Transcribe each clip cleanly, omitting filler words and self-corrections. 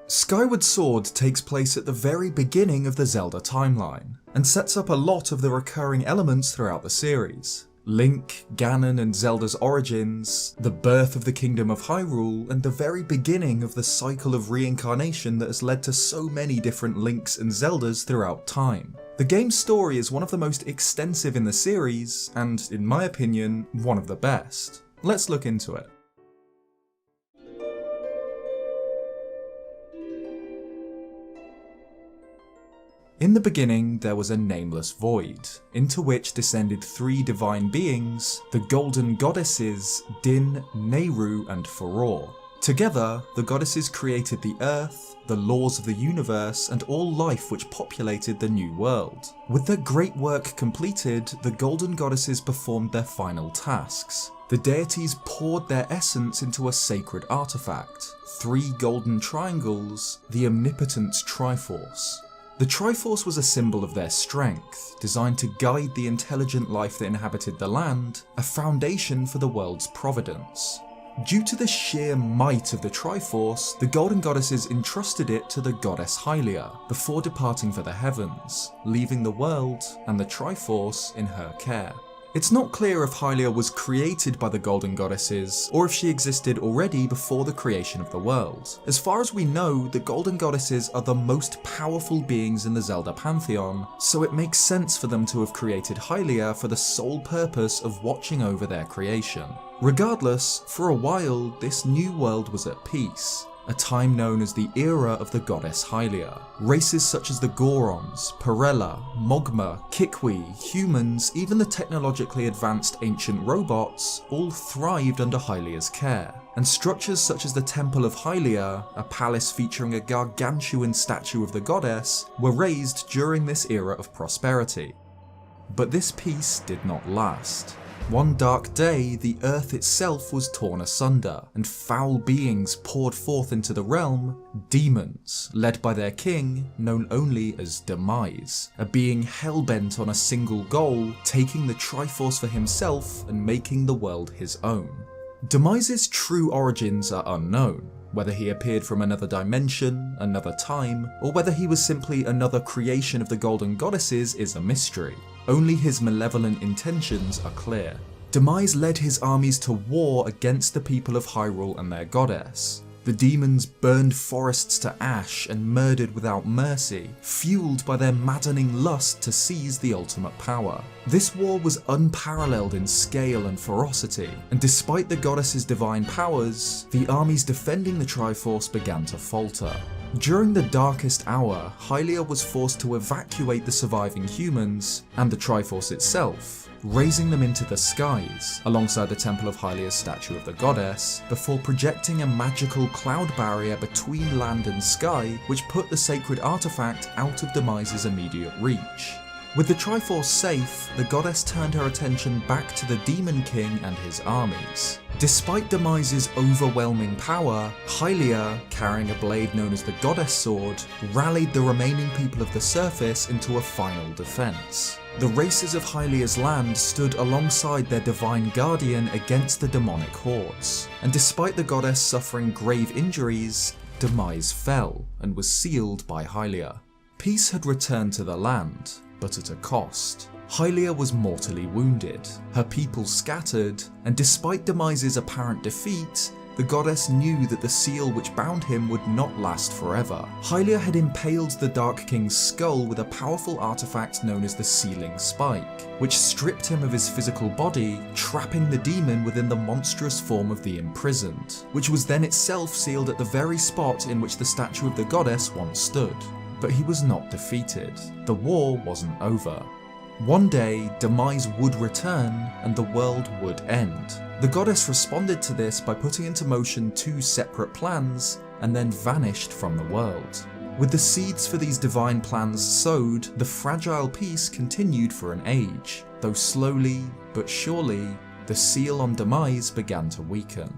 Skyward Sword takes place at the very beginning of the Zelda timeline, and sets up a lot of the recurring elements throughout the series. Link, Ganon and Zelda's origins, the birth of the Kingdom of Hyrule, and the very beginning of the cycle of reincarnation that has led to so many different Links and Zeldas throughout time. The game's story is one of the most extensive in the series, and in my opinion, one of the best. Let's look into it. In the beginning, there was a nameless void, into which descended three divine beings, the golden goddesses Din, Nehru and Furore. Together, the goddesses created the earth, the laws of the universe, and all life which populated the new world. With their great work completed, the golden goddesses performed their final tasks. The deities poured their essence into a sacred artifact, three golden triangles, the omnipotent's Triforce. The Triforce was a symbol of their strength, designed to guide the intelligent life that inhabited the land, a foundation for the world's providence. Due to the sheer might of the Triforce, the Golden Goddesses entrusted it to the goddess Hylia before departing for the heavens, leaving the world and the Triforce in her care. It's not clear if Hylia was created by the Golden Goddesses, or if she existed already before the creation of the world. As far as we know, the Golden Goddesses are the most powerful beings in the Zelda pantheon, so it makes sense for them to have created Hylia for the sole purpose of watching over their creation. Regardless, for a while, this new world was at peace. A time known as the Era of the goddess Hylia. Races such as the Gorons, Perella, Mogma, Kikwi, humans, even the technologically advanced ancient robots, all thrived under Hylia's care. And structures such as the Temple of Hylia, a palace featuring a gargantuan statue of the goddess, were raised during this era of prosperity. But this peace did not last. One dark day, the earth itself was torn asunder, and foul beings poured forth into the realm, demons, led by their king, known only as Demise, a being hell-bent on a single goal, taking the Triforce for himself and making the world his own. Demise's true origins are unknown. Whether he appeared from another dimension, another time, or whether he was simply another creation of the Golden Goddesses is a mystery. Only his malevolent intentions are clear. Demise led his armies to war against the people of Hyrule and their goddess. The demons burned forests to ash and murdered without mercy, fueled by their maddening lust to seize the ultimate power. This war was unparalleled in scale and ferocity, and despite the goddess's divine powers, the armies defending the Triforce began to falter. During the darkest hour, Hylia was forced to evacuate the surviving humans, and the Triforce itself, raising them into the skies, alongside the Temple of Hylia's statue of the goddess, before projecting a magical cloud barrier between land and sky, which put the sacred artifact out of Demise's immediate reach. With the Triforce safe, the goddess turned her attention back to the Demon King and his armies. Despite Demise's overwhelming power, Hylia, carrying a blade known as the Goddess Sword, rallied the remaining people of the surface into a final defense. The races of Hylia's land stood alongside their divine guardian against the demonic hordes, and despite the goddess suffering grave injuries, Demise fell and was sealed by Hylia. Peace had returned to the land, but at a cost. Hylia was mortally wounded, her people scattered, and despite Demise's apparent defeat, the goddess knew that the seal which bound him would not last forever. Hylia had impaled the Dark King's skull with a powerful artifact known as the Sealing Spike, which stripped him of his physical body, trapping the demon within the monstrous form of the imprisoned, which was then itself sealed at the very spot in which the statue of the goddess once stood. But he was not defeated. The war wasn't over. One day, Demise would return and the world would end. The goddess responded to this by putting into motion two separate plans and then vanished from the world. With the seeds for these divine plans sowed, the fragile peace continued for an age, though slowly but surely, the seal on Demise began to weaken.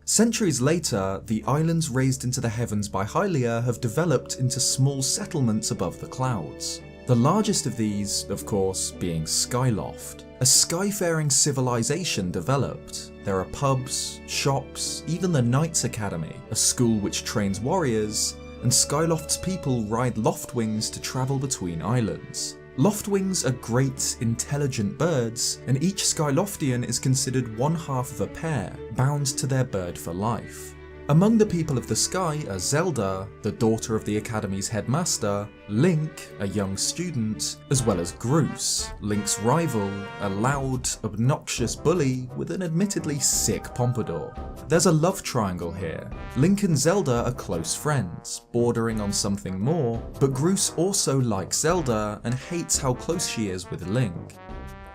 Centuries later, the islands raised into the heavens by Hylia have developed into small settlements above the clouds. The largest of these, of course, being Skyloft. A skyfaring civilization developed. There are pubs, shops, even the Knights Academy, a school which trains warriors, and Skyloft's people ride loftwings to travel between islands. Loftwings are great, intelligent birds, and each Skyloftian is considered one half of a pair, bound to their bird for life. Among the people of the sky are Zelda, the daughter of the Academy's headmaster, Link, a young student, as well as Groose, Link's rival, a loud, obnoxious bully with an admittedly sick pompadour. There's a love triangle here. Link and Zelda are close friends, bordering on something more, but Groose also likes Zelda and hates how close she is with Link.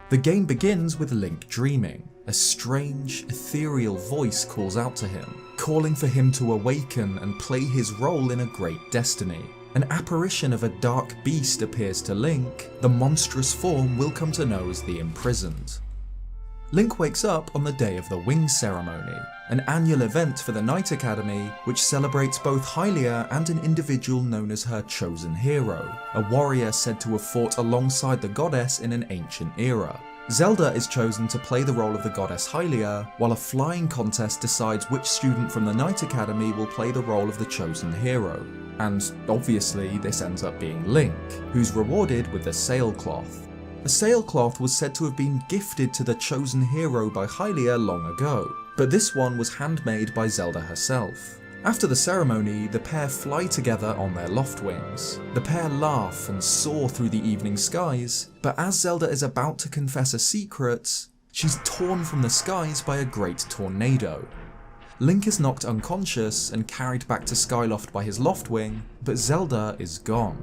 The game begins with Link dreaming. A strange, ethereal voice calls out to him, calling for him to awaken and play his role in a great destiny. An apparition of a dark beast appears to Link, the monstrous form we'll come to know as the Imprisoned. Link wakes up on the day of the Wings Ceremony, an annual event for the Knight Academy which celebrates both Hylia and an individual known as her chosen hero, a warrior said to have fought alongside the goddess in an ancient era. Zelda is chosen to play the role of the goddess Hylia, while a flying contest decides which student from the Knight Academy will play the role of the chosen hero. And obviously this ends up being Link, who's rewarded with the sailcloth. A sailcloth was said to have been gifted to the chosen hero by Hylia long ago, but this one was handmade by Zelda herself. After the ceremony, the pair fly together on their loftwings. The pair laugh and soar through the evening skies, but as Zelda is about to confess a secret, she's torn from the skies by a great tornado. Link is knocked unconscious and carried back to Skyloft by his loftwing, but Zelda is gone.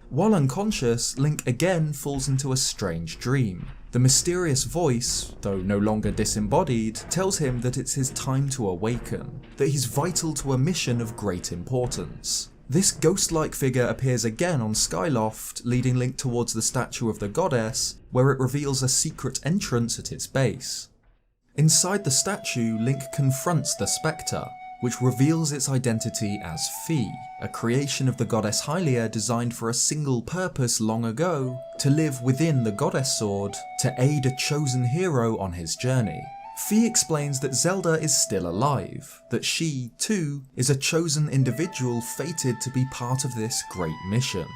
While unconscious, Link again falls into a strange dream. The mysterious voice, though no longer disembodied, tells him that it's his time to awaken, that he's vital to a mission of great importance. This ghost-like figure appears again on Skyloft, leading Link towards the statue of the goddess, where it reveals a secret entrance at its base. Inside the statue, Link confronts the spectre, which reveals its identity as Fi, a creation of the goddess Hylia designed for a single purpose long ago, to live within the goddess sword, to aid a chosen hero on his journey. Fi explains that Zelda is still alive, that she, too, is a chosen individual fated to be part of this great mission.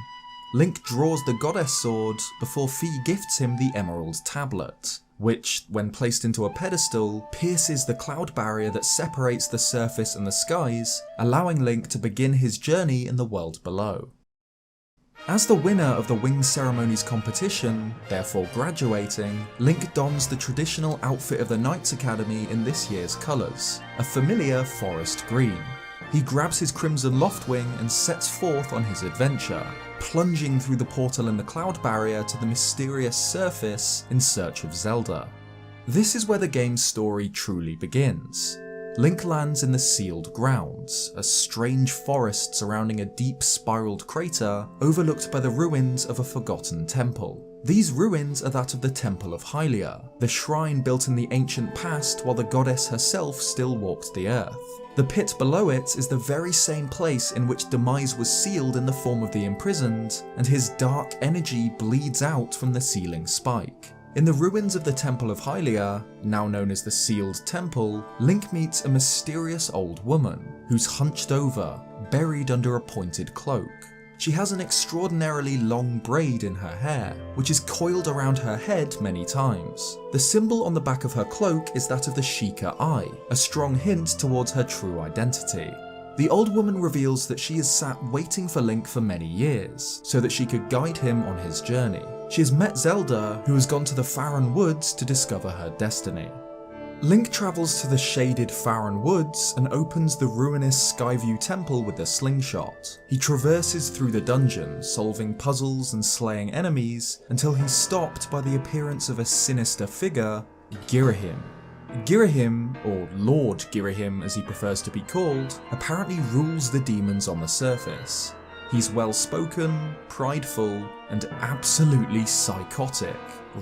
Link draws the goddess sword before Fi gifts him the Emerald Tablet, which, when placed into a pedestal, pierces the cloud barrier that separates the surface and the skies, allowing Link to begin his journey in the world below. As the winner of the Wings Ceremony's competition, therefore graduating, Link dons the traditional outfit of the Knights Academy in this year's colours, a familiar forest green. He grabs his crimson loftwing and sets forth on his adventure, plunging through the portal in the cloud barrier to the mysterious surface in search of Zelda. This is where the game's story truly begins. Link lands in the Sealed Grounds, a strange forest surrounding a deep spiraled crater overlooked by the ruins of a forgotten temple. These ruins are that of the Temple of Hylia, the shrine built in the ancient past while the goddess herself still walked the earth. The pit below it is the very same place in which Demise was sealed in the form of the Imprisoned, and his dark energy bleeds out from the sealing spike. In the ruins of the Temple of Hylia, now known as the Sealed Temple, Link meets a mysterious old woman, who's hunched over, buried under a pointed cloak. She has an extraordinarily long braid in her hair, which is coiled around her head many times. The symbol on the back of her cloak is that of the Sheikah Eye, a strong hint towards her true identity. The old woman reveals that she has sat waiting for Link for many years, so that she could guide him on his journey. She has met Zelda, who has gone to the Farron Woods to discover her destiny. Link travels to the shaded Farron Woods and opens the ruinous Skyview Temple with a slingshot. He traverses through the dungeon, solving puzzles and slaying enemies, until he's stopped by the appearance of a sinister figure, Girahim. Girahim, or Lord Girahim as he prefers to be called, apparently rules the demons on the surface. He's well-spoken, prideful, and absolutely psychotic,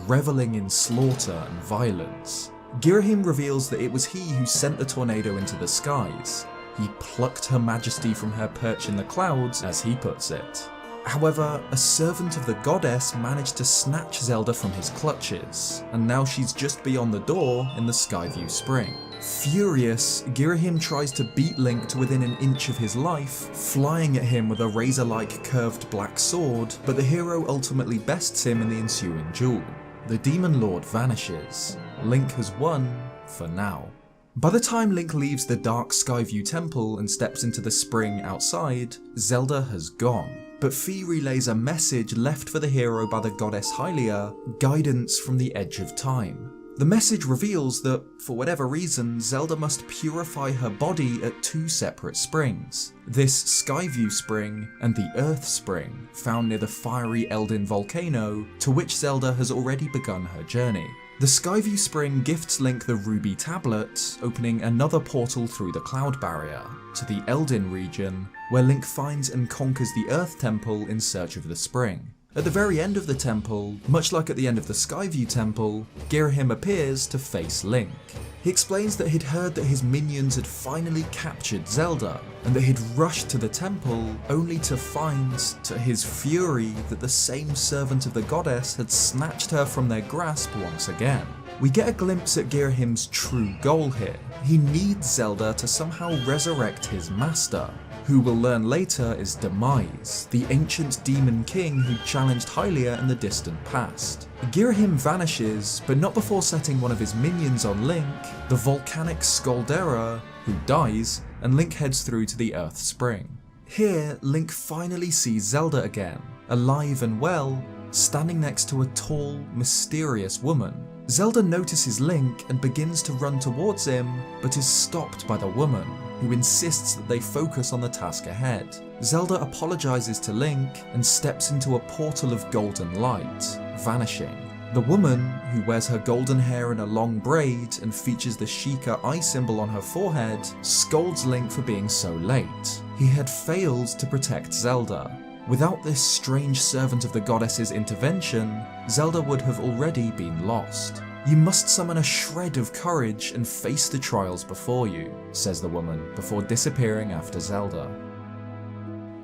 reveling in slaughter and violence. Girahim reveals that it was he who sent the tornado into the skies. He plucked Her Majesty from her perch in the clouds, as he puts it. However, a servant of the goddess managed to snatch Zelda from his clutches, and now she's just beyond the door in the Skyview Spring. Furious, Girahim tries to beat Link to within an inch of his life, flying at him with a razor-like curved black sword, but the hero ultimately bests him in the ensuing duel. The Demon Lord vanishes. Link has won, for now. By the time Link leaves the dark Skyview Temple and steps into the spring outside, Zelda has gone. But Fi relays a message left for the hero by the goddess Hylia, guidance from the edge of time. The message reveals that, for whatever reason, Zelda must purify her body at two separate springs. This Skyview Spring and the Earth Spring, found near the fiery Eldin volcano, to which Zelda has already begun her journey. The Skyview Spring gifts Link the Ruby Tablet, opening another portal through the Cloud Barrier, to the Eldin region, where Link finds and conquers the Earth Temple in search of the spring. At the very end of the temple, much like at the end of the Skyview Temple, Girahim appears to face Link. He explains that he'd heard that his minions had finally captured Zelda, and that he'd rushed to the temple only to find, to his fury, that the same servant of the goddess had snatched her from their grasp once again. We get a glimpse at Girahim's true goal here. He needs Zelda to somehow resurrect his master, who we'll learn later is Demise, the ancient demon king who challenged Hylia in the distant past. Girahim vanishes, but not before setting one of his minions on Link, the volcanic Skoldera, who dies, and Link heads through to the Earth Spring. Here, Link finally sees Zelda again, alive and well, standing next to a tall, mysterious woman. Zelda notices Link and begins to run towards him, but is stopped by the woman, who insists that they focus on the task ahead. Zelda apologizes to Link and steps into a portal of golden light, vanishing. The woman, who wears her golden hair in a long braid and features the Sheikah eye symbol on her forehead, scolds Link for being so late. He had failed to protect Zelda. Without this strange servant of the goddess's intervention, Zelda would have already been lost. "You must summon a shred of courage and face the trials before you," says the woman, before disappearing after Zelda.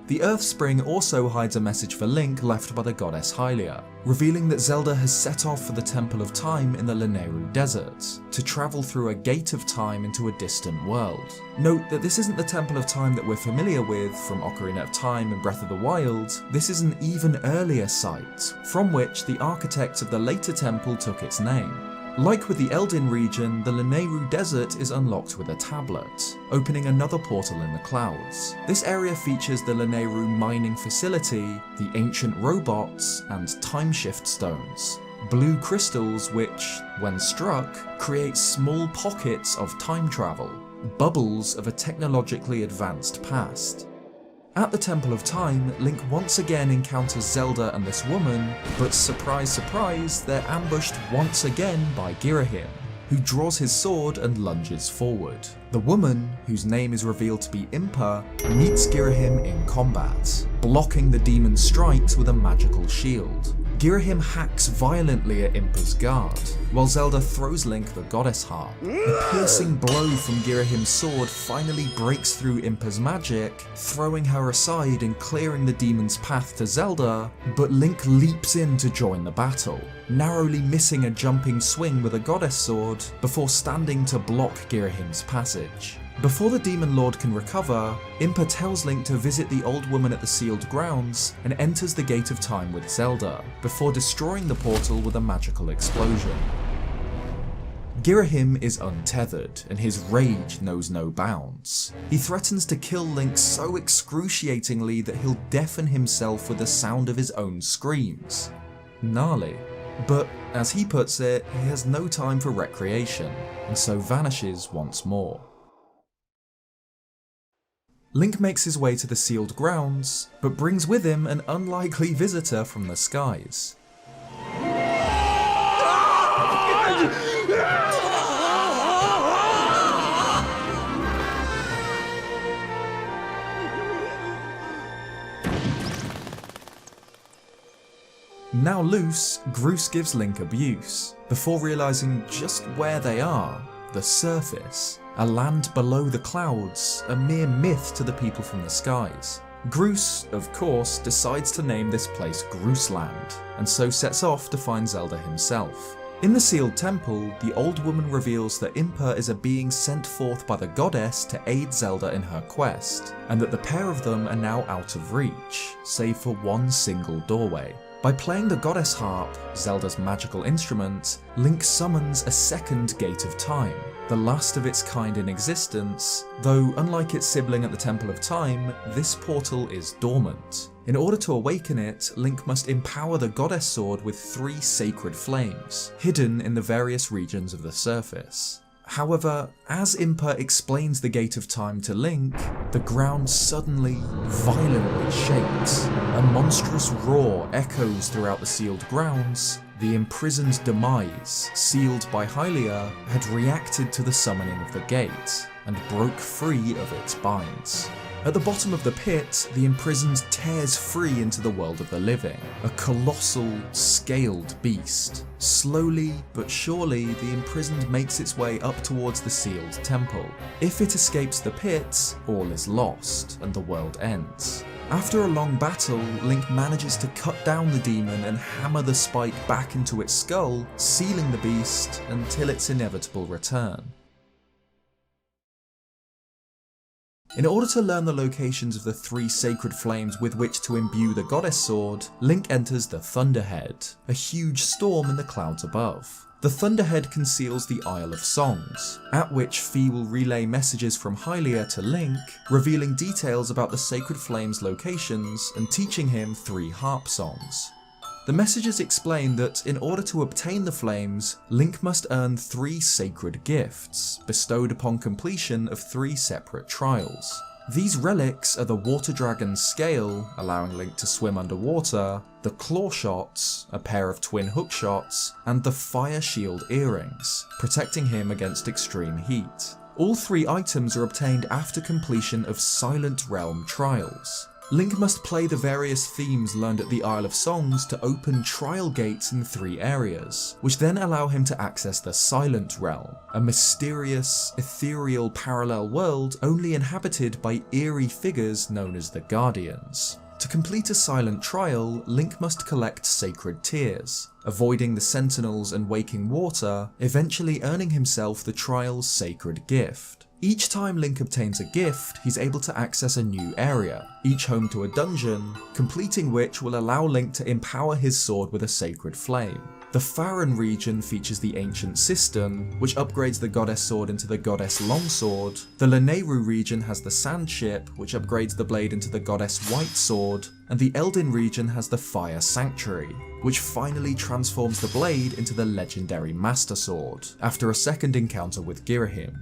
The Earth Spring also hides a message for Link left by the goddess Hylia, revealing that Zelda has set off for the Temple of Time in the Lanayru Desert, to travel through a gate of time into a distant world. Note that this isn't the Temple of Time that we're familiar with from Ocarina of Time and Breath of the Wild. This is an even earlier site, from which the architects of the later temple took its name. Like with the Eldin region, the Lanayru Desert is unlocked with a tablet, opening another portal in the clouds. This area features the Lanayru mining facility, the ancient robots, and timeshift stones. Blue crystals which, when struck, create small pockets of time travel, bubbles of a technologically advanced past. At the Temple of Time, Link once again encounters Zelda and this woman, but surprise surprise, they're ambushed once again by Girahim, who draws his sword and lunges forward. The woman, whose name is revealed to be Impa, meets Girahim in combat, blocking the demon's strikes with a magical shield. Girahim hacks violently at Impa's guard, while Zelda throws Link the goddess harp. A piercing blow from Girahim's sword finally breaks through Impa's magic, throwing her aside and clearing the demon's path to Zelda, but Link leaps in to join the battle, narrowly missing a jumping swing with a goddess sword before standing to block Girahim's passage. Before the Demon Lord can recover, Impa tells Link to visit the old woman at the sealed grounds and enters the Gate of Time with Zelda, before destroying the portal with a magical explosion. Girahim is untethered, and his rage knows no bounds. He threatens to kill Link so excruciatingly that he'll deafen himself with the sound of his own screams. Gnarly. But, as he puts it, he has no time for recreation, and so vanishes once more. Link makes his way to the sealed grounds, but brings with him an unlikely visitor from the skies. Now loose, Groose gives Link abuse, before realising just where they are, the surface. A land below the clouds, a mere myth to the people from the skies. Groose, of course, decides to name this place Groosland, and so sets off to find Zelda himself. In the sealed temple, the old woman reveals that Impa is a being sent forth by the goddess to aid Zelda in her quest, and that the pair of them are now out of reach, save for one single doorway. By playing the goddess harp, Zelda's magical instrument, Link summons a second Gate of Time, the last of its kind in existence, though unlike its sibling at the Temple of Time, this portal is dormant. In order to awaken it, Link must empower the goddess sword with 3 sacred flames, hidden in the various regions of the surface. However, as Impa explains the Gate of Time to Link, the ground suddenly, violently shakes. A monstrous roar echoes throughout the sealed grounds. The imprisoned demise, sealed by Hylia, had reacted to the summoning of the gate, and broke free of its binds. At the bottom of the pit, the imprisoned tears free into the world of the living, a colossal, scaled beast. Slowly but surely, the imprisoned makes its way up towards the sealed temple. If it escapes the pit, all is lost, and the world ends. After a long battle, Link manages to cut down the demon and hammer the spike back into its skull, sealing the beast until its inevitable return. In order to learn the locations of the 3 sacred flames with which to imbue the goddess sword, Link enters the Thunderhead, a huge storm in the clouds above. The Thunderhead conceals the Isle of Songs, at which Fi will relay messages from Hylia to Link, revealing details about the sacred flames' locations and teaching him 3 harp songs. The messages explain that in order to obtain the flames, Link must earn 3 sacred gifts, bestowed upon completion of 3 separate trials. These relics are the Water Dragon's Scale, allowing Link to swim underwater, the Claw Shots, a pair of twin hook shots, and the Fire Shield earrings, protecting him against extreme heat. All 3 items are obtained after completion of Silent Realm trials. Link must play the various themes learned at the Isle of Songs to open trial gates in 3 areas, which then allow him to access the Silent Realm, a mysterious, ethereal parallel world only inhabited by eerie figures known as the Guardians. To complete a silent trial, Link must collect sacred tears, avoiding the sentinels and waking water, eventually earning himself the trial's sacred gift. Each time Link obtains a gift, he's able to access a new area, each home to a dungeon, completing which will allow Link to empower his sword with a sacred flame. The Farron region features the Ancient Cistern, which upgrades the Goddess Sword into the Goddess Longsword. The Lanayru region has the Sand Ship, which upgrades the blade into the Goddess White Sword. And the Eldin region has the Fire Sanctuary, which finally transforms the blade into the legendary Master Sword, after a second encounter with Girahim.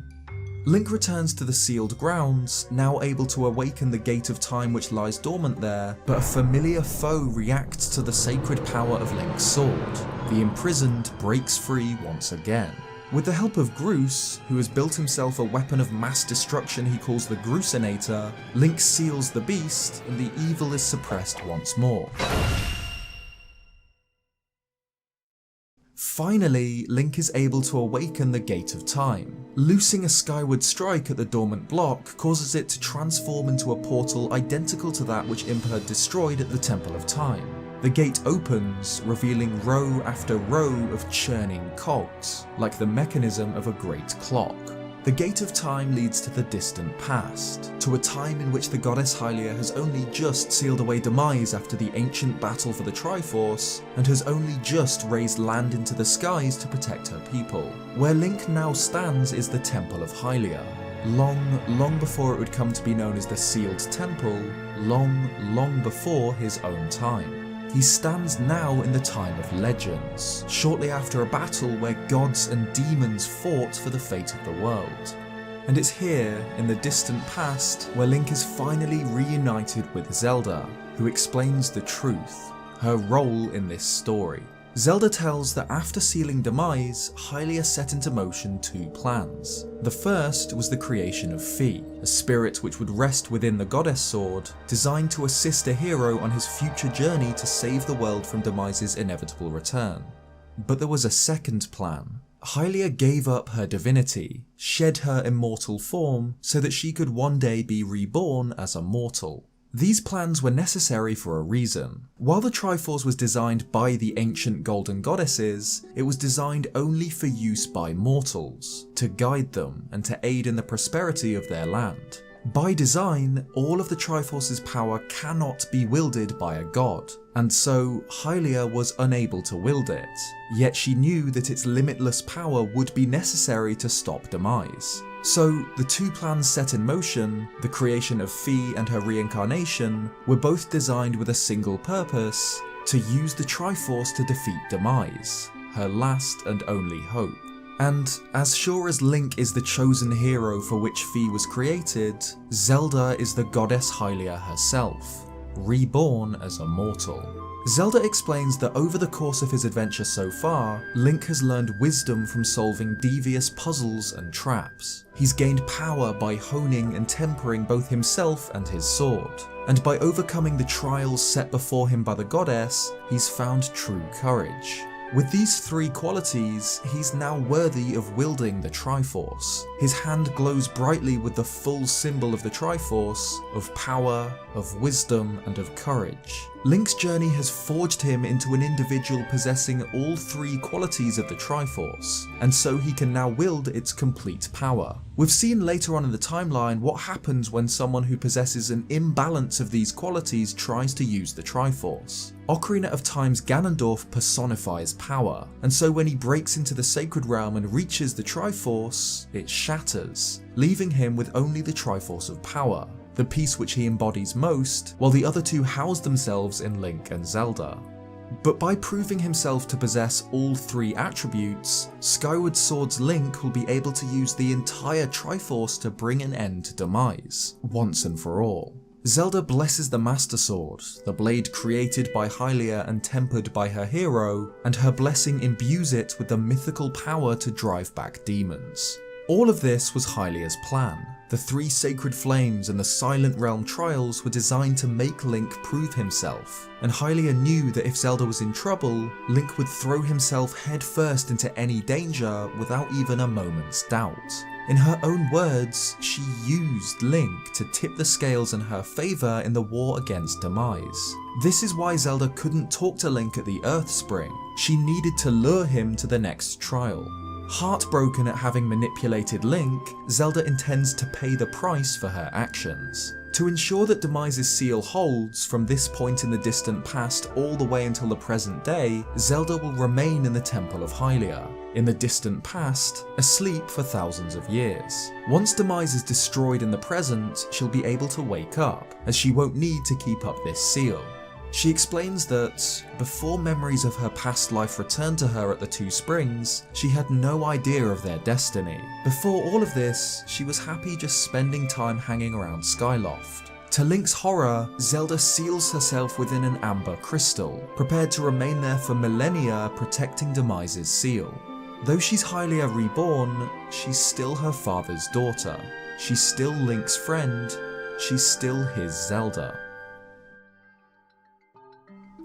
Link returns to the sealed grounds, now able to awaken the Gate of Time which lies dormant there, but a familiar foe reacts to the sacred power of Link's sword. The imprisoned breaks free once again. With the help of Groose, who has built himself a weapon of mass destruction he calls the Groosinator, Link seals the beast and the evil is suppressed once more. Finally, Link is able to awaken the Gate of Time. Loosing a skyward strike at the dormant block causes it to transform into a portal identical to that which Impa had destroyed at the Temple of Time. The gate opens, revealing row after row of churning cogs, like the mechanism of a great clock. The Gate of Time leads to the distant past, to a time in which the goddess Hylia has only just sealed away demise after the ancient battle for the Triforce, and has only just raised land into the skies to protect her people. Where Link now stands is the Temple of Hylia. Long before it would come to be known as the Sealed Temple, long before his own time. He stands now in the time of legends, shortly after a battle where gods and demons fought for the fate of the world. And it's here, in the distant past, where Link is finally reunited with Zelda, who explains the truth, her role in this story. Zelda tells that after sealing demise, Hylia set into motion 2 plans. The first was the creation of Fi, a spirit which would rest within the Goddess Sword, designed to assist a hero on his future journey to save the world from Demise's inevitable return. But there was a second plan. Hylia gave up her divinity, shed her immortal form, so that she could one day be reborn as a mortal. These plans were necessary for a reason. While the Triforce was designed by the ancient golden goddesses, it was designed only for use by mortals, to guide them and to aid in the prosperity of their land. By design, all of the Triforce's power cannot be wielded by a god, and so Hylia was unable to wield it, yet she knew that its limitless power would be necessary to stop demise. So the two plans set in motion, the creation of Fi and her reincarnation, were both designed with a single purpose: to use the Triforce to defeat demise, her last and only hope. And as sure as Link is the chosen hero for which Fi was created, Zelda is the goddess Hylia herself, reborn as a mortal. Zelda explains that over the course of his adventure so far, Link has learned wisdom from solving devious puzzles and traps. He's gained power by honing and tempering both himself and his sword. And by overcoming the trials set before him by the goddess, he's found true courage. With these three qualities, he's now worthy of wielding the Triforce. His hand glows brightly with the full symbol of the Triforce, of power, of wisdom, and of courage. Link's journey has forged him into an individual possessing all three qualities of the Triforce, and so he can now wield its complete power. We've seen later on in the timeline what happens when someone who possesses an imbalance of these qualities tries to use the Triforce. Ocarina of Time's Ganondorf personifies power, and so when he breaks into the Sacred Realm and reaches the Triforce, it shatters, leaving him with only the Triforce of Power, the piece which he embodies most, while the other two house themselves in Link and Zelda. But by proving himself to possess all three attributes, Skyward Sword's Link will be able to use the entire Triforce to bring an end to demise, once and for all. Zelda blesses the Master Sword, the blade created by Hylia and tempered by her hero, and her blessing imbues it with the mythical power to drive back demons. All of this was Hylia's plan. The three sacred flames and the Silent Realm trials were designed to make Link prove himself, and Hylia knew that if Zelda was in trouble, Link would throw himself headfirst into any danger without even a moment's doubt. In her own words, she used Link to tip the scales in her favour in the war against demise. This is why Zelda couldn't talk to Link at the Earth Spring. She needed to lure him to the next trial. Heartbroken at having manipulated Link, Zelda intends to pay the price for her actions. To ensure that Demise's seal holds from this point in the distant past all the way until the present day, Zelda will remain in the Temple of Hylia, in the distant past, asleep for thousands of years. Once Demise is destroyed in the present, she'll be able to wake up, as she won't need to keep up this seal. She explains that, before memories of her past life returned to her at the Two Springs, she had no idea of their destiny. Before all of this, she was happy just spending time hanging around Skyloft. To Link's horror, Zelda seals herself within an amber crystal, prepared to remain there for millennia protecting Demise's seal. Though she's Hylia reborn, she's still her father's daughter. She's still Link's friend. She's still his Zelda.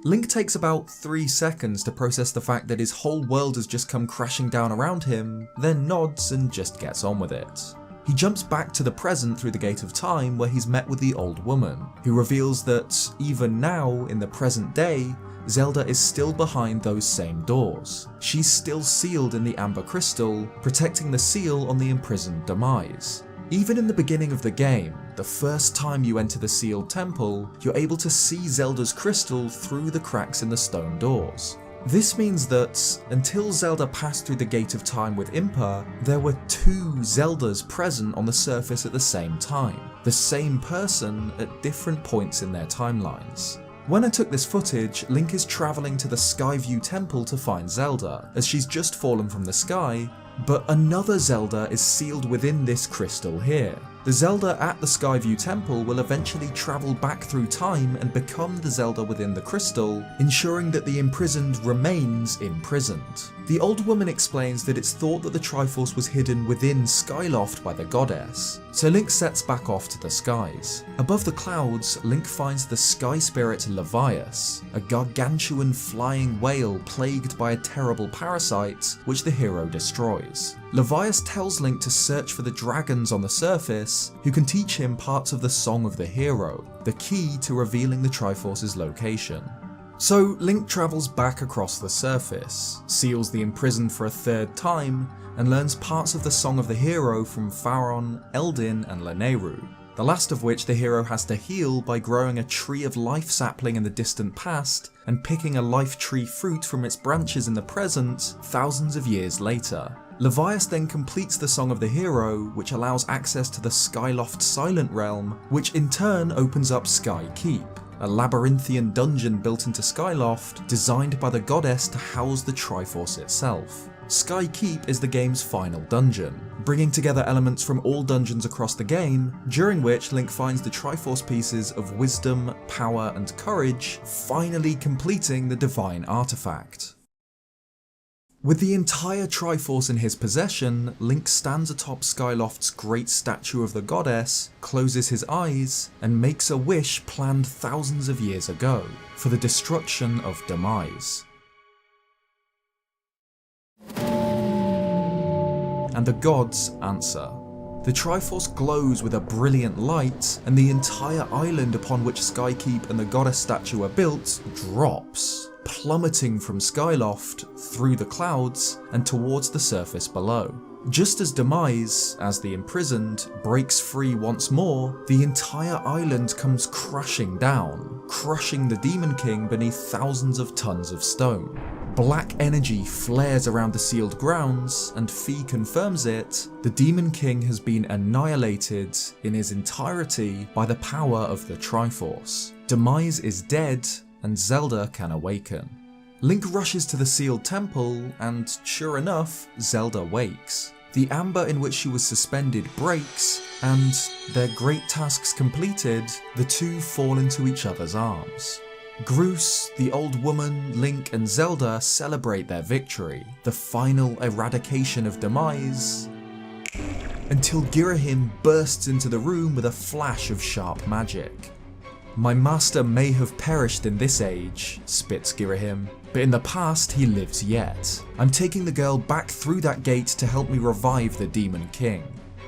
Link takes about 3 seconds to process the fact that his whole world has just come crashing down around him, then nods and just gets on with it. He jumps back to the present through the Gate of Time where he's met with the old woman, who reveals that, even now, in the present day, Zelda is still behind those same doors. She's still sealed in the Amber Crystal, protecting the seal on the imprisoned Demise. Even in the beginning of the game, the first time you enter the sealed temple, you're able to see Zelda's crystal through the cracks in the stone doors. This means that, until Zelda passed through the Gate of Time with Impa, there were 2 Zeldas present on the surface at the same time, the same person at different points in their timelines. When I took this footage, Link is travelling to the Skyview Temple to find Zelda, as she's just fallen from the sky, but another Zelda is sealed within this crystal here. The Zelda at the Skyview Temple will eventually travel back through time and become the Zelda within the crystal, ensuring that the imprisoned remains imprisoned. The old woman explains that it's thought that the Triforce was hidden within Skyloft by the goddess, so Link sets back off to the skies. Above the clouds, Link finds the sky spirit Levias, a gargantuan flying whale plagued by a terrible parasite which the hero destroys. Levias tells Link to search for the dragons on the surface who can teach him parts of the Song of the Hero, the key to revealing the Triforce's location. So Link travels back across the surface, seals the imprisoned for a third time, and learns parts of the Song of the Hero from Faron, Eldin and Lanayru, the last of which the hero has to heal by growing a Tree of Life sapling in the distant past and picking a life tree fruit from its branches in the present thousands of years later. Levias then completes the Song of the Hero, which allows access to the Skyloft Silent Realm, which in turn opens up Sky Keep, a labyrinthian dungeon built into Skyloft, designed by the goddess to house the Triforce itself. Sky Keep is the game's final dungeon, bringing together elements from all dungeons across the game, during which Link finds the Triforce pieces of wisdom, power and courage, finally completing the divine artifact. With the entire Triforce in his possession, Link stands atop Skyloft's great statue of the goddess, closes his eyes, and makes a wish planned thousands of years ago, for the destruction of Demise. And the gods answer. The Triforce glows with a brilliant light, and the entire island upon which Skykeep and the goddess statue are built drops, plummeting from Skyloft, through the clouds, and towards the surface below. Just as Demise, as the imprisoned, breaks free once more, the entire island comes crashing down, crushing the Demon King beneath thousands of tons of stone. Black energy flares around the sealed grounds, and Fi confirms it, the Demon King has been annihilated in his entirety by the power of the Triforce. Demise is dead, and Zelda can awaken. Link rushes to the sealed temple, and sure enough, Zelda wakes. The amber in which she was suspended breaks, and, their great tasks completed, the two fall into each other's arms. Groose, the old woman, Link and Zelda celebrate their victory, the final eradication of Demise, until Girahim bursts into the room with a flash of sharp magic. "My master may have perished in this age," spits Girahim, "but in the past he lives yet. I'm taking the girl back through that gate to help me revive the Demon King."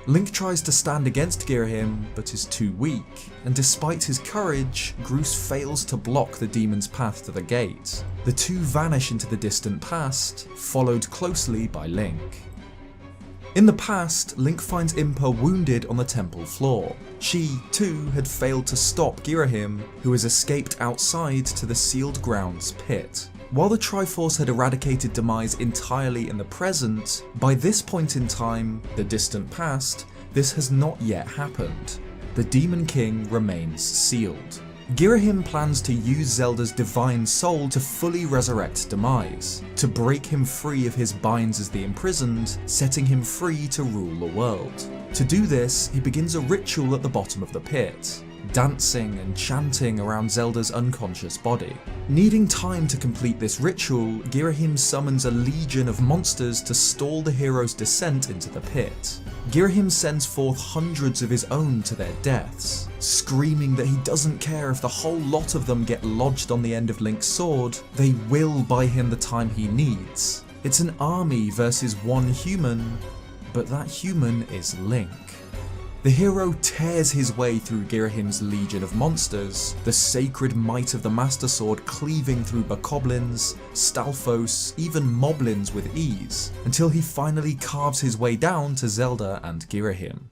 Link tries to stand against Girahim, but is too weak, and despite his courage, Groose fails to block the demon's path to the gate. The two vanish into the distant past, followed closely by Link. In the past, Link finds Impa wounded on the temple floor. She, too, had failed to stop Girahim, who has escaped outside to the sealed grounds pit. While the Triforce had eradicated Demise entirely in the present, by this point in time, the distant past, this has not yet happened. The Demon King remains sealed. Girahim plans to use Zelda's divine soul to fully resurrect Demise, to break him free of his binds as the imprisoned, setting him free to rule the world. To do this, he begins a ritual at the bottom of the pit, dancing and chanting around Zelda's unconscious body. Needing time to complete this ritual, Girahim summons a legion of monsters to stall the hero's descent into the pit. Girahim sends forth hundreds of his own to their deaths, screaming that he doesn't care if the whole lot of them get lodged on the end of Link's sword, they will buy him the time he needs. It's an army versus one human, but that human is Link. The hero tears his way through Girahim's legion of monsters, the sacred might of the Master Sword cleaving through bokoblins, stalfos, even moblins with ease, until he finally carves his way down to Zelda and Girahim.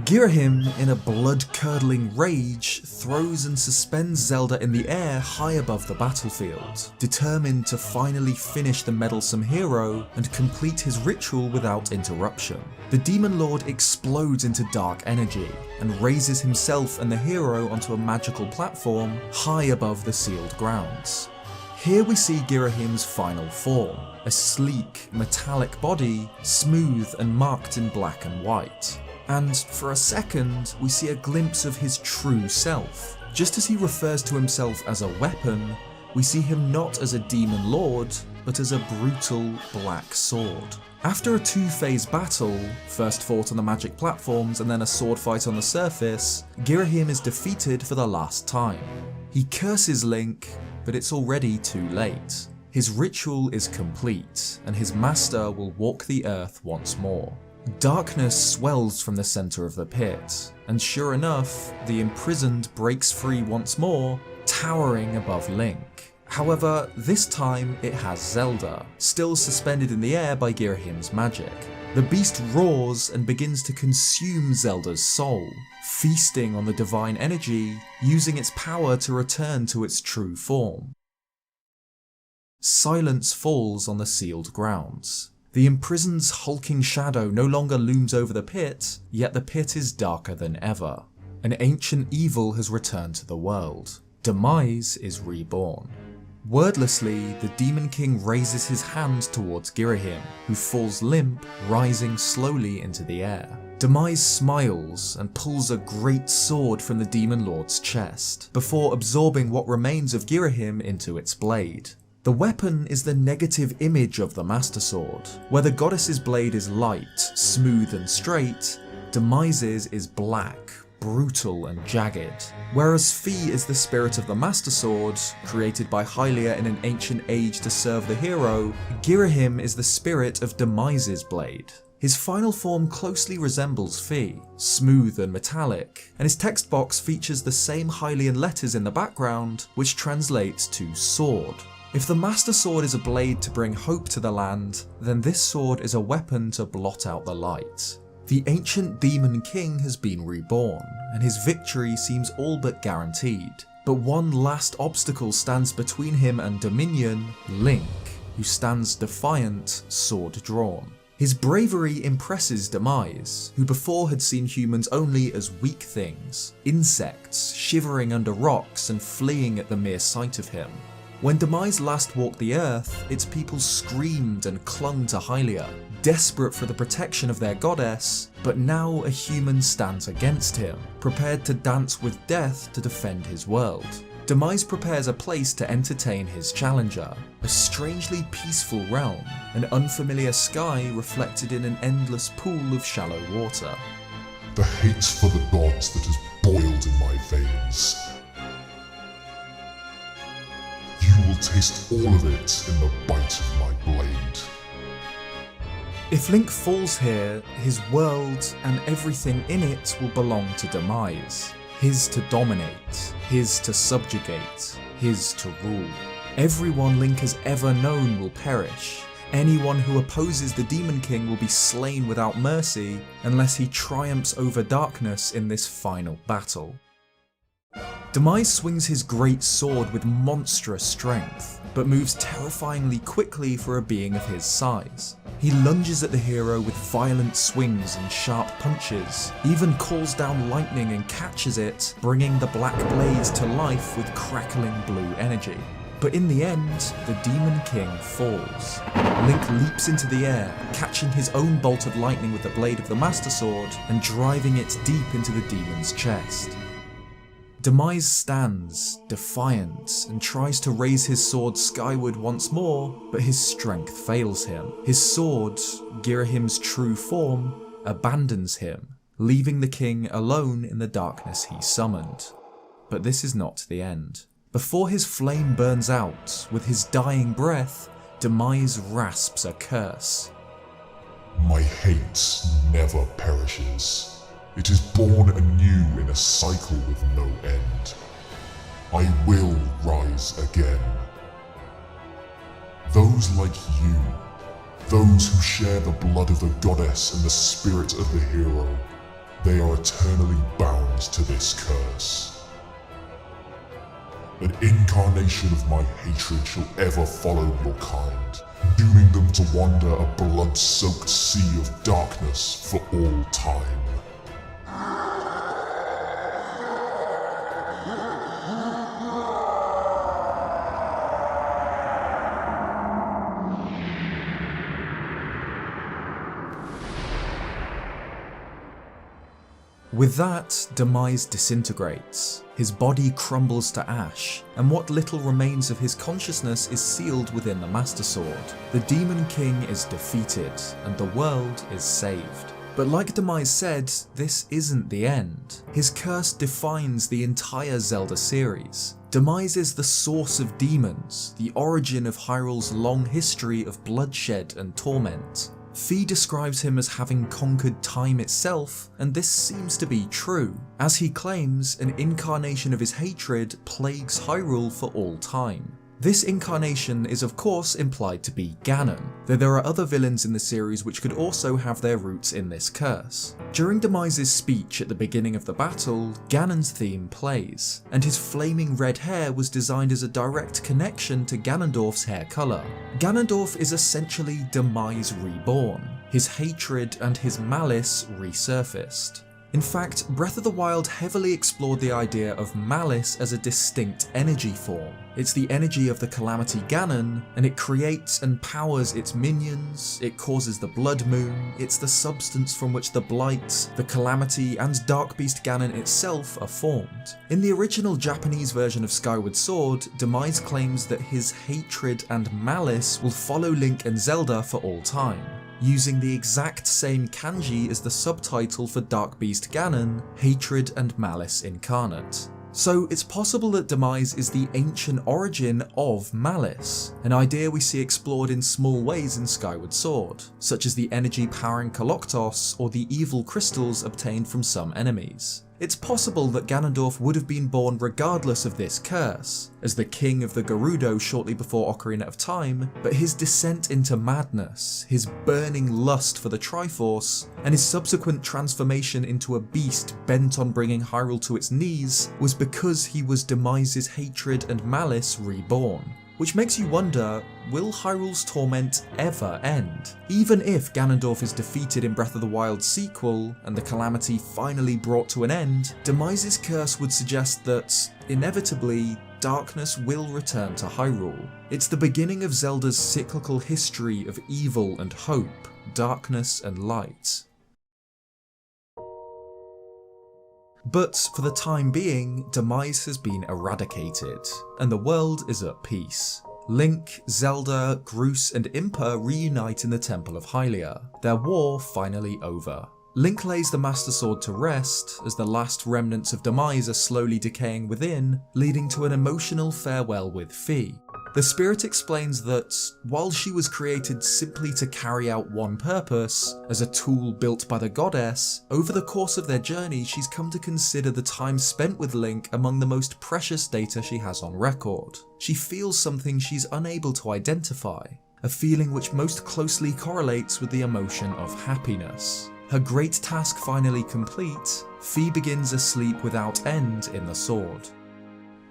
Girahim, in a blood-curdling rage, throws and suspends Zelda in the air high above the battlefield, determined to finally finish the meddlesome hero and complete his ritual without interruption. The Demon Lord explodes into dark energy, and raises himself and the hero onto a magical platform high above the sealed grounds. Here we see Girahim's final form, a sleek, metallic body, smooth and marked in black and white. And for a second, we see a glimpse of his true self. Just as he refers to himself as a weapon, we see him not as a demon lord, but but as a brutal black sword. After a two-phase battle, first fought on the magic platforms and then a sword fight on the surface, Girahim is defeated for the last time. He curses Link, but it's already too late. His ritual is complete, and his master will walk the earth once more. Darkness swells from the center of the pit, and sure enough, the imprisoned breaks free once more, towering above Link. However, this time it has Zelda, still suspended in the air by Girahim's magic. The beast roars and begins to consume Zelda's soul, feasting on the divine energy, using its power to return to its true form. Silence falls on the sealed grounds. The imprisoned's hulking shadow no longer looms over the pit, yet the pit is darker than ever. An ancient evil has returned to the world. Demise is reborn. Wordlessly, the Demon King raises his hand towards Girahim, who falls limp, rising slowly into the air. Demise smiles and pulls a great sword from the Demon Lord's chest, before absorbing what remains of Girahim into its blade. The weapon is the negative image of the Master Sword. Where the goddess's blade is light, smooth and straight, Demise's is black, brutal and jagged. Whereas Fi is the spirit of the Master Sword, created by Hylia in an ancient age to serve the hero, Girahim is the spirit of Demise's blade. His final form closely resembles Fi, smooth and metallic, and his text box features the same Hylian letters in the background, which translates to sword. If the Master Sword is a blade to bring hope to the land, then this sword is a weapon to blot out the light. The ancient Demon King has been reborn, and his victory seems all but guaranteed. But one last obstacle stands between him and Dominion, Link, who stands defiant, sword drawn. His bravery impresses Demise, who before had seen humans only as weak things, insects shivering under rocks and fleeing at the mere sight of him. When Demise last walked the earth, its people screamed and clung to Hylia, desperate for the protection of their goddess, but now a human stands against him, prepared to dance with death to defend his world. Demise prepares a place to entertain his challenger, a strangely peaceful realm, an unfamiliar sky reflected in an endless pool of shallow water. The hate for the gods that has boiled in my veins. You will taste all of it in the bite of my blade. If Link falls here, his world and everything in it will belong to Demise. His to dominate, his to subjugate, his to rule. Everyone Link has ever known will perish. Anyone who opposes the Demon King will be slain without mercy unless he triumphs over darkness in this final battle. Demise swings his great sword with monstrous strength, but moves terrifyingly quickly for a being of his size. He lunges at the hero with violent swings and sharp punches, even calls down lightning and catches it, bringing the black blades to life with crackling blue energy. But in the end, the Demon King falls. Link leaps into the air, catching his own bolt of lightning with the blade of the Master Sword and driving it deep into the demon's chest. Demise stands, defiant, and tries to raise his sword skyward once more, but his strength fails him. His sword, Girahim's true form, abandons him, leaving the king alone in the darkness he summoned. But this is not the end. Before his flame burns out, with his dying breath, Demise rasps a curse. My hate never perishes. It is born anew in a cycle with no end. I will rise again. Those like you, those who share the blood of the goddess and the spirit of the hero, they are eternally bound to this curse. An incarnation of my hatred shall ever follow your kind, dooming them to wander a blood-soaked sea of darkness for all time. With that, Demise disintegrates. His body crumbles to ash, and what little remains of his consciousness is sealed within the Master Sword. The Demon King is defeated, and the world is saved. But like Demise said, this isn't the end. His curse defines the entire Zelda series. Demise is the source of demons, the origin of Hyrule's long history of bloodshed and torment. Fi describes him as having conquered time itself, and this seems to be true. As he claims, an incarnation of his hatred plagues Hyrule for all time. This incarnation is of course implied to be Ganon, though there are other villains in the series which could also have their roots in this curse. During Demise's speech at the beginning of the battle, Ganon's theme plays, and his flaming red hair was designed as a direct connection to Ganondorf's hair colour. Ganondorf is essentially Demise reborn, his hatred and his malice resurfaced. In fact, Breath of the Wild heavily explored the idea of malice as a distinct energy form. It's the energy of the Calamity Ganon, and it creates and powers its minions, it causes the Blood Moon, it's the substance from which the Blight, the Calamity, and Dark Beast Ganon itself are formed. In the original Japanese version of Skyward Sword, Demise claims that his hatred and malice will follow Link and Zelda for all time, using the exact same kanji as the subtitle for Dark Beast Ganon, Hatred and Malice Incarnate. So it's possible that Demise is the ancient origin of malice, an idea we see explored in small ways in Skyward Sword, such as the energy powering Koloktos or the evil crystals obtained from some enemies. It's possible that Ganondorf would have been born regardless of this curse, as the king of the Gerudo shortly before Ocarina of Time, but his descent into madness, his burning lust for the Triforce, and his subsequent transformation into a beast bent on bringing Hyrule to its knees was because he was Demise's hatred and malice reborn. Which makes you wonder, will Hyrule's torment ever end? Even if Ganondorf is defeated in Breath of the Wild's sequel, and the Calamity finally brought to an end, Demise's curse would suggest that, inevitably, darkness will return to Hyrule. It's the beginning of Zelda's cyclical history of evil and hope, darkness and light. But for the time being, Demise has been eradicated, and the world is at peace. Link, Zelda, Groose and Impa reunite in the Temple of Hylia, their war finally over. Link lays the Master Sword to rest as the last remnants of Demise are slowly decaying within, leading to an emotional farewell with Fi. The spirit explains that, while she was created simply to carry out one purpose, as a tool built by the goddess, over the course of their journey she's come to consider the time spent with Link among the most precious data she has on record. She feels something she's unable to identify, a feeling which most closely correlates with the emotion of happiness. Her great task finally complete, Fi begins a sleep without end in the sword.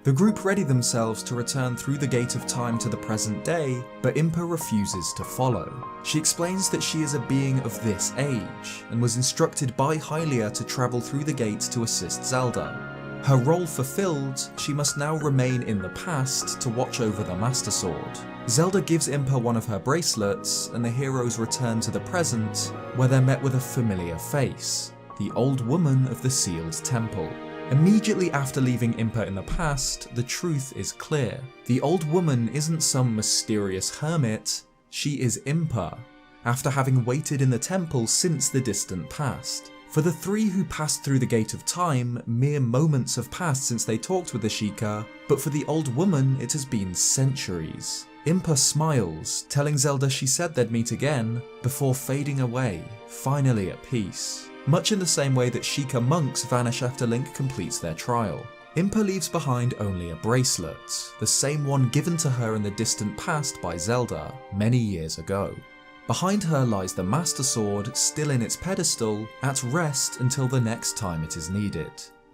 The group ready themselves to return through the Gate of Time to the present day, but Impa refuses to follow. She explains that she is a being of this age, and was instructed by Hylia to travel through the gate to assist Zelda. Her role fulfilled, she must now remain in the past to watch over the Master Sword. Zelda gives Impa one of her bracelets, and the heroes return to the present, where they're met with a familiar face, the old woman of the sealed temple. Immediately after leaving Impa in the past, the truth is clear. The old woman isn't some mysterious hermit, she is Impa, after having waited in the temple since the distant past. For the three who passed through the Gate of Time, mere moments have passed since they talked with the Sheikah, but for the old woman it has been centuries. Impa smiles, telling Zelda she said they'd meet again, before fading away, finally at peace. Much in the same way that Sheikah monks vanish after Link completes their trial. Impa leaves behind only a bracelet, the same one given to her in the distant past by Zelda, many years ago. Behind her lies the Master Sword, still in its pedestal, at rest until the next time it is needed.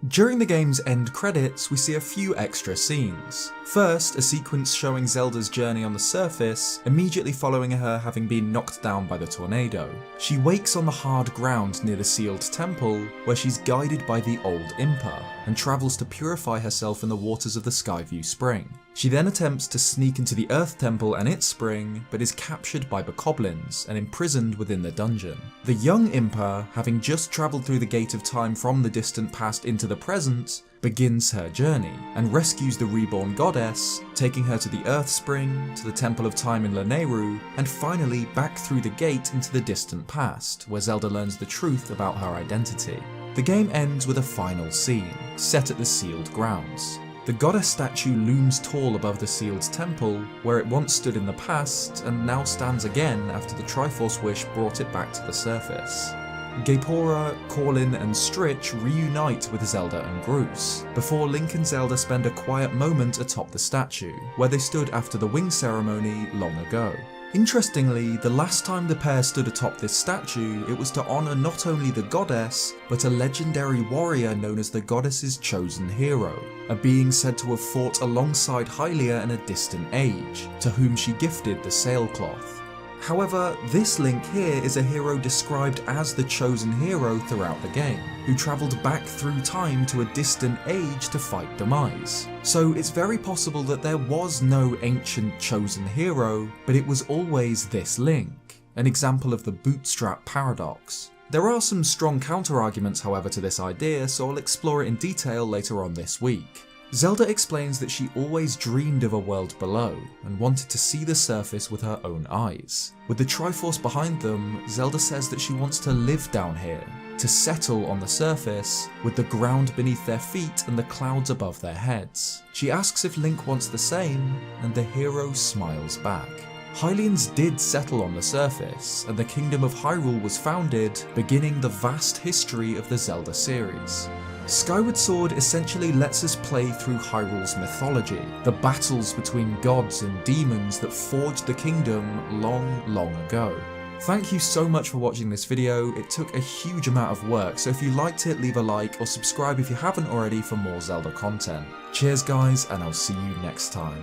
During the game's end credits, we see a few extra scenes. First, a sequence showing Zelda's journey on the surface, immediately following her having been knocked down by the tornado. She wakes on the hard ground near the sealed temple, where she's guided by the old Impa, and travels to purify herself in the waters of the Skyview Spring. She then attempts to sneak into the Earth Temple and its spring, but is captured by bokoblins and imprisoned within the dungeon. The young Impa, having just travelled through the Gate of Time from the distant past into the present, begins her journey and rescues the reborn goddess, taking her to the Earth Spring, to the Temple of Time in Lanayru, and finally back through the gate into the distant past, where Zelda learns the truth about her identity. The game ends with a final scene, set at the sealed grounds. The goddess statue looms tall above the sealed temple, where it once stood in the past and now stands again after the Triforce wish brought it back to the surface. Gaepora, Corlin and Stritch reunite with Zelda and Groose, before Link and Zelda spend a quiet moment atop the statue, where they stood after the wing ceremony long ago. Interestingly, the last time the pair stood atop this statue, it was to honour not only the goddess, but a legendary warrior known as the goddess's chosen hero, a being said to have fought alongside Hylia in a distant age, to whom she gifted the sailcloth. However, this Link here is a hero described as the chosen hero throughout the game, who travelled back through time to a distant age to fight Demise. So it's very possible that there was no ancient chosen hero, but it was always this Link, an example of the bootstrap paradox. There are some strong counter-arguments however to this idea, so I'll explore it in detail later on this week. Zelda explains that she always dreamed of a world below, and wanted to see the surface with her own eyes. With the Triforce behind them, Zelda says that she wants to live down here, to settle on the surface, with the ground beneath their feet and the clouds above their heads. She asks if Link wants the same, and the hero smiles back. Hylians did settle on the surface, and the Kingdom of Hyrule was founded, beginning the vast history of the Zelda series. Skyward Sword essentially lets us play through Hyrule's mythology, the battles between gods and demons that forged the kingdom long ago. Thank you so much for watching this video. It took a huge amount of work, so if you liked it, leave a like or subscribe if you haven't already for more Zelda content. Cheers guys, and I'll see you next time.